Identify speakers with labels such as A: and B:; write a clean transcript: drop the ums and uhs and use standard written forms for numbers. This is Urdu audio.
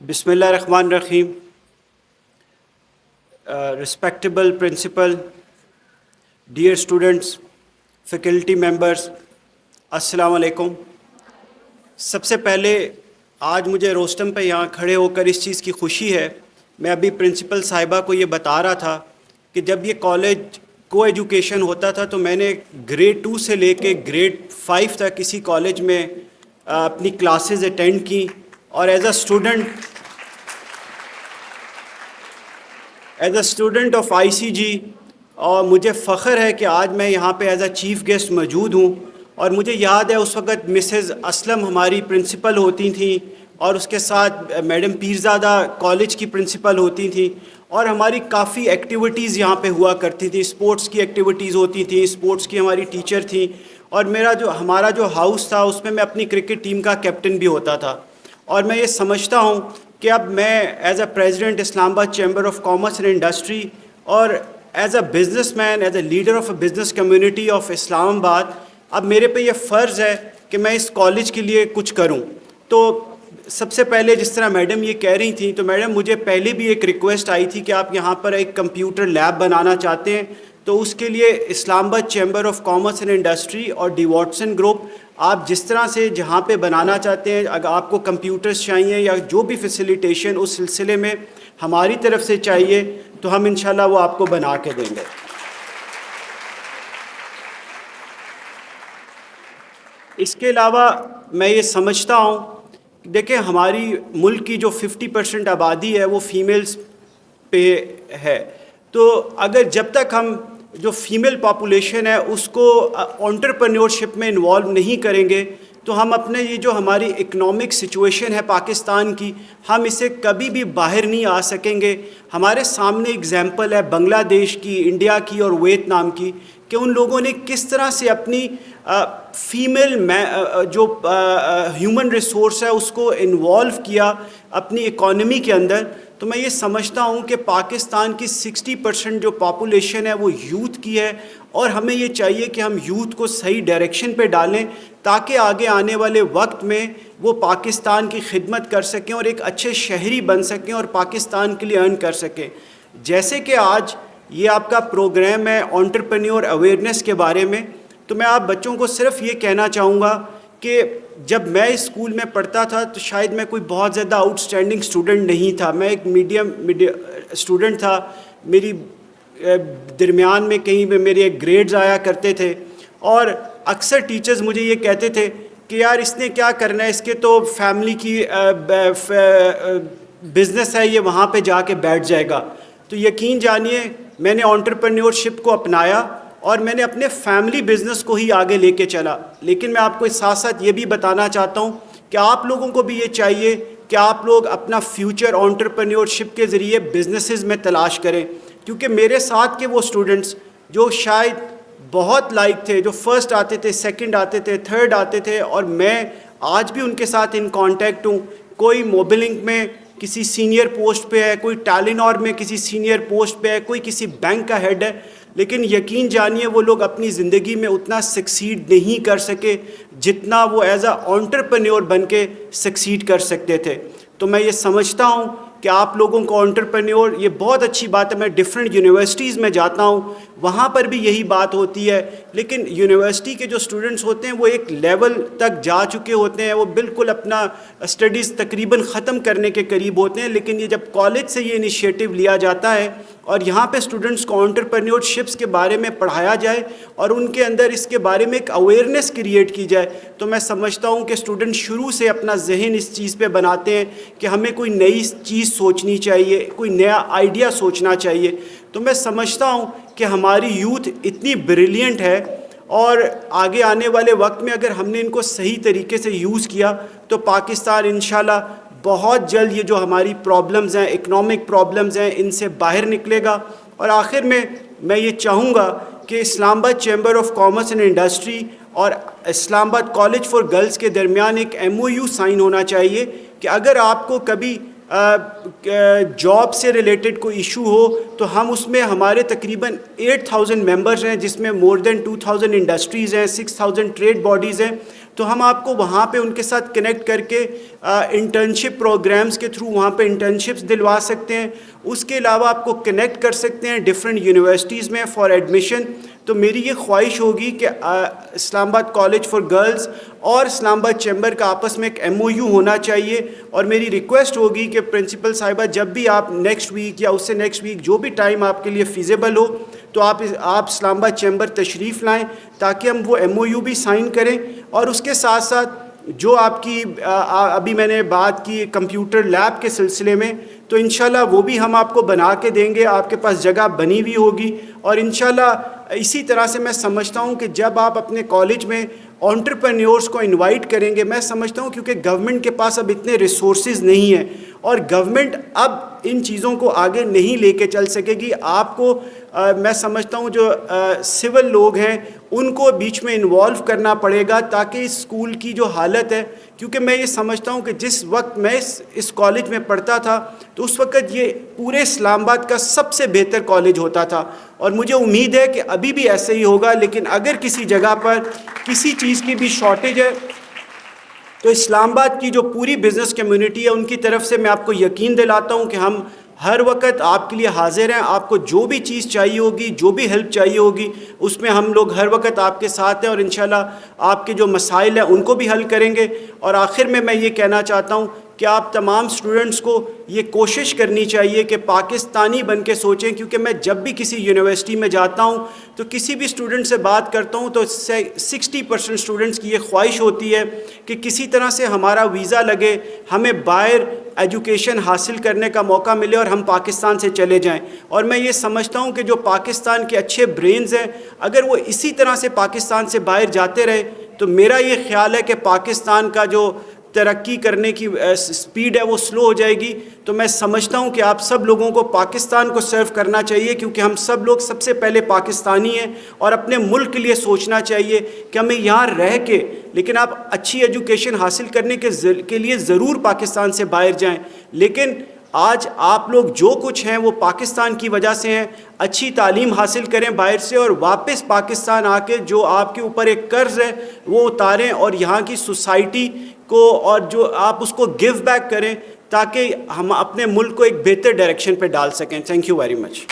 A: بسم اللہ الرحمن الرحیم. Respectable principal, dear students, faculty members, السلام علیکم. سب سے پہلے آج مجھے روسٹم پہ یہاں کھڑے ہو کر اس چیز کی خوشی ہے. میں ابھی پرنسپل صاحبہ کو یہ بتا رہا تھا کہ جب یہ کالج کو ایجوکیشن ہوتا تھا تو میں نے گریڈ 2 سے لے کے گریڈ 5 تک کسی کالج میں اپنی کلاسز اٹینڈ کی، اور ایز اے اسٹوڈنٹ آف آئی سی جی، اور مجھے فخر ہے کہ آج میں یہاں پہ ایز اے چیف گیسٹ موجود ہوں. اور مجھے یاد ہے اس وقت مسز اسلم ہماری پرنسپل ہوتی تھیں، اور اس کے ساتھ میڈم پیرزادہ کالج کی پرنسپل ہوتی تھیں، اور ہماری کافی ایکٹیویٹیز یہاں پہ ہوا کرتی تھی. اسپورٹس کی ایکٹیویٹیز ہوتی تھیں، اسپورٹس کی ہماری ٹیچر تھیں، اور ہمارا جو ہاؤس تھا اس میں اپنی کرکٹ ٹیم کا کیپٹن بھی ہوتا تھا. اور میں یہ سمجھتا ہوں کہ اب میں as a president Islamabad chamber of commerce and industry, اور as a business man, as a leader of a business community of Islamabad, اب میرے پہ یہ فرض ہے کہ میں اس کالج کے لیے کچھ کروں. تو سب سے پہلے جس طرح میڈم یہ کہہ رہی تھیں، تو میڈم مجھے پہلے بھی ایک ریکویسٹ آئی تھی کہ آپ یہاں پر ایک کمپیوٹر لیب بنانا چاہتے ہیں، تو اس کے لیے اسلام آباد chamber of commerce and industry اور ڈی واٹسن گروپ، آپ جس طرح سے جہاں پہ بنانا چاہتے ہیں، اگر آپ کو کمپیوٹرز چاہیے یا جو بھی فیسیلیٹیشن اس سلسلے میں ہماری طرف سے چاہیے، تو ہم انشاءاللہ وہ آپ کو بنا کے دیں گے. اس کے علاوہ میں یہ سمجھتا ہوں، دیکھیں ہماری ملک کی جو 50% آبادی ہے وہ فیمیلز پہ ہے. تو اگر جب تک ہم جو فیمیل پاپولیشن ہے اس کو انٹرپرینیورشپ میں انوالو نہیں کریں گے، تو ہم اپنے یہ جو ہماری اکنامک سچویشن ہے پاکستان کی، ہم اسے کبھی بھی باہر نہیں آ سکیں گے. ہمارے سامنے اگزامپل ہے بنگلہ دیش کی، انڈیا کی اور ویتنام کی، کہ ان لوگوں نے کس طرح سے اپنی فیمیل جو ہیومن ریسورس ہے اس کو انوالو کیا اپنی اکانومی کے اندر. تو میں یہ سمجھتا ہوں کہ پاکستان کی 60% جو پاپولیشن ہے وہ یوتھ کی ہے، اور ہمیں یہ چاہیے کہ ہم یوتھ کو صحیح ڈائریکشن پہ ڈالیں تاکہ آگے آنے والے وقت میں وہ پاکستان کی خدمت کر سکیں اور ایک اچھے شہری بن سکیں اور پاکستان کے لیے ارن کر سکیں. جیسے کہ آج یہ آپ کا پروگرام ہے انٹرپرینیور اویئرنیس کے بارے میں، تو میں آپ بچوں کو صرف یہ کہنا چاہوں گا کہ جب میں اسکول میں پڑھتا تھا تو شاید میں کوئی بہت زیادہ آؤٹ اسٹینڈنگ اسٹوڈنٹ نہیں تھا، میں ایک میڈیم اسٹوڈنٹ تھا. میری درمیان میں کہیں پہ میرے ایک گریڈز آیا کرتے تھے، اور اکثر ٹیچرز مجھے یہ کہتے تھے کہ یار اس نے کیا کرنا ہے، اس کے تو فیملی کی بزنس ہے، یہ وہاں پہ جا کے بیٹھ جائے گا. تو یقین جانیے میں نے انٹرپرینیورشپ کو اپنایا اور میں نے اپنے فیملی بزنس کو ہی آگے لے کے چلا. لیکن میں آپ کو ساتھ ساتھ یہ بھی بتانا چاہتا ہوں کہ آپ لوگوں کو بھی یہ چاہیے کہ آپ لوگ اپنا فیوچر انٹرپرینیورشپ کے ذریعے بزنسز میں تلاش کریں. کیونکہ میرے ساتھ کے وہ اسٹوڈنٹس جو شاید بہت لائق تھے، جو فرسٹ آتے تھے، سیکنڈ آتے تھے، تھرڈ آتے تھے، اور میں آج بھی ان کے ساتھ ان کانٹیکٹ ہوں. کوئی موبلنک میں کسی سینئر پوسٹ پہ ہے، کوئی ٹیلینور میں کسی سینئر پوسٹ پہ ہے، کوئی کسی بینک کا ہیڈ ہے. لیکن یقین جانیے وہ لوگ اپنی زندگی میں اتنا سکسیڈ نہیں کر سکے جتنا وہ ایز اے انٹرپرینیور بن کے سکسیڈ کر سکتے تھے. تو میں یہ سمجھتا ہوں کہ آپ لوگوں کو انٹرپرینیور، یہ بہت اچھی بات ہے. میں ڈفرینٹ یونیورسٹیز میں جاتا ہوں، وہاں پر بھی یہی بات ہوتی ہے. لیکن یونیورسٹی کے جو اسٹوڈنٹس ہوتے ہیں وہ ایک لیول تک جا چکے ہوتے ہیں، وہ بالکل اپنا اسٹڈیز تقریباً ختم کرنے کے قریب ہوتے ہیں. لیکن یہ جب کالج سے یہ انیشیٹو لیا جاتا ہے اور یہاں پہ اسٹوڈنٹس کو انٹرپرینیورشپس کے بارے میں پڑھایا جائے اور ان کے اندر اس کے بارے میں ایک اویئرنیس کریٹ کی جائے، تو میں سمجھتا ہوں کہ اسٹوڈنٹ شروع سے اپنا ذہن اس چیز پہ بناتے ہیں کہ ہمیں کوئی نئی چیز سوچنی چاہیے، کوئی نیا آئیڈیا سوچنا چاہیے. تو میں سمجھتا ہوں کہ ہماری یوتھ اتنی بریلینٹ ہے، اور آگے آنے والے وقت میں اگر ہم نے ان کو صحیح طریقے سے یوز کیا تو پاکستان انشاءاللہ بہت جلد یہ جو ہماری پرابلمز ہیں، اکنامک پرابلمز ہیں، ان سے باہر نکلے گا. اور آخر میں یہ چاہوں گا کہ اسلام آباد chamber of commerce and industry اور اسلام آباد کالج فار گرلز کے درمیان ایک MOU سائن ہونا چاہیے کہ اگر آپ کو کبھی جاب سے ریلیٹڈ کوئی ایشو ہو تو ہم اس میں، ہمارے تقریباً 8000 ممبرز ہیں جس میں مور دین 2000 انڈسٹریز ہیں، 6000 ٹریڈ باڈیز ہیں. تو ہم آپ کو وہاں پہ ان کے ساتھ کنیکٹ کر کے انٹرنشپ پروگرامز کے تھرو وہاں پہ انٹرنشپس دلوا سکتے ہیں. اس کے علاوہ آپ کو کنیکٹ کر سکتے ہیں ڈفرینٹ یونیورسٹیز میں فار ایڈمیشن. تو میری یہ خواہش ہوگی کہ اسلام آباد کالج فار گرلز اور اسلام آباد چیمبر کا آپس میں ایک MOU ہونا چاہیے. اور میری ریکویسٹ ہوگی کہ پرنسپل صاحبہ جب بھی آپ نیکسٹ ویک یا اس سے نیکسٹ ویک جو بھی ٹائم آپ کے لیے فیزیبل ہو تو آپ اسلام آباد چیمبر تشریف لائیں تاکہ ہم وہ MOU بھی سائن کریں. اور اس کے ساتھ ساتھ جو آپ کی ابھی میں نے بات کی کمپیوٹر لیب کے سلسلے میں, تو انشاءاللہ وہ بھی ہم آپ کو بنا کے دیں گے. آپ کے پاس جگہ بنی ہوئی ہوگی. اور انشاءاللہ اسی طرح سے میں سمجھتا ہوں کہ جب آپ اپنے کالج میں انٹرپرینیورز کو انوائٹ کریں گے, میں سمجھتا ہوں کیونکہ گورنمنٹ کے پاس اب اتنے ریسورسز نہیں ہیں اور گورنمنٹ اب ان چیزوں کو آگے نہیں لے کے چل سکے گی. آپ کو میں سمجھتا ہوں جو سول لوگ ہیں ان کو بیچ میں انوالو کرنا پڑے گا تاکہ اس اسکول کی جو حالت ہے, کیونکہ میں یہ سمجھتا ہوں کہ جس وقت میں اس کالج میں پڑھتا تھا تو اس وقت یہ پورے اسلام آباد کا سب سے بہتر کالج ہوتا تھا اور مجھے امید ہے کہ ابھی بھی ایسے ہی ہوگا. لیکن اگر کسی جگہ پر کسی چیز کی بھی شارٹیج ہے تو اسلام آباد کی جو پوری بزنس کمیونٹی ہے ان کی طرف سے میں آپ کو یقین دلاتا ہوں کہ ہم ہر وقت آپ کے لیے حاضر ہیں. آپ کو جو بھی چیز چاہیے ہوگی, جو بھی ہیلپ چاہیے ہوگی, اس میں ہم لوگ ہر وقت آپ کے ساتھ ہیں اور انشاءاللہ آپ کے جو مسائل ہیں ان کو بھی حل کریں گے. اور آخر میں یہ کہنا چاہتا ہوں کہ آپ تمام اسٹوڈنٹس کو یہ کوشش کرنی چاہیے کہ پاکستانی بن کے سوچیں, کیونکہ میں جب بھی کسی یونیورسٹی میں جاتا ہوں تو کسی بھی اسٹوڈنٹ سے بات کرتا ہوں تو 60% اسٹوڈنٹس کی یہ خواہش ہوتی ہے کہ کسی طرح سے ہمارا ویزا لگے, ہمیں باہر ایجوکیشن حاصل کرنے کا موقع ملے اور ہم پاکستان سے چلے جائیں. اور میں یہ سمجھتا ہوں کہ جو پاکستان کے اچھے برینز ہیں اگر وہ اسی طرح سے پاکستان سے باہر جاتے رہے تو میرا یہ خیال ہے کہ پاکستان کا جو ترقی کرنے کی سپیڈ ہے وہ سلو ہو جائے گی. تو میں سمجھتا ہوں کہ آپ سب لوگوں کو پاکستان کو سرو کرنا چاہیے, کیونکہ ہم سب لوگ سب سے پہلے پاکستانی ہیں اور اپنے ملک کے لیے سوچنا چاہیے کہ ہمیں یہاں رہ کے, لیکن آپ اچھی ایجوکیشن حاصل کرنے کے لیے ضرور پاکستان سے باہر جائیں. لیکن آج آپ لوگ جو کچھ ہیں وہ پاکستان کی وجہ سے ہیں. اچھی تعلیم حاصل کریں باہر سے اور واپس پاکستان آ کے جو آپ کے اوپر ایک قرض ہے وہ اتاریں اور یہاں کی سوسائٹی کو اور جو آپ اس کو گیو بیک کریں تاکہ ہم اپنے ملک کو ایک بہتر ڈائریکشن پہ ڈال سکیں. Thank you very much.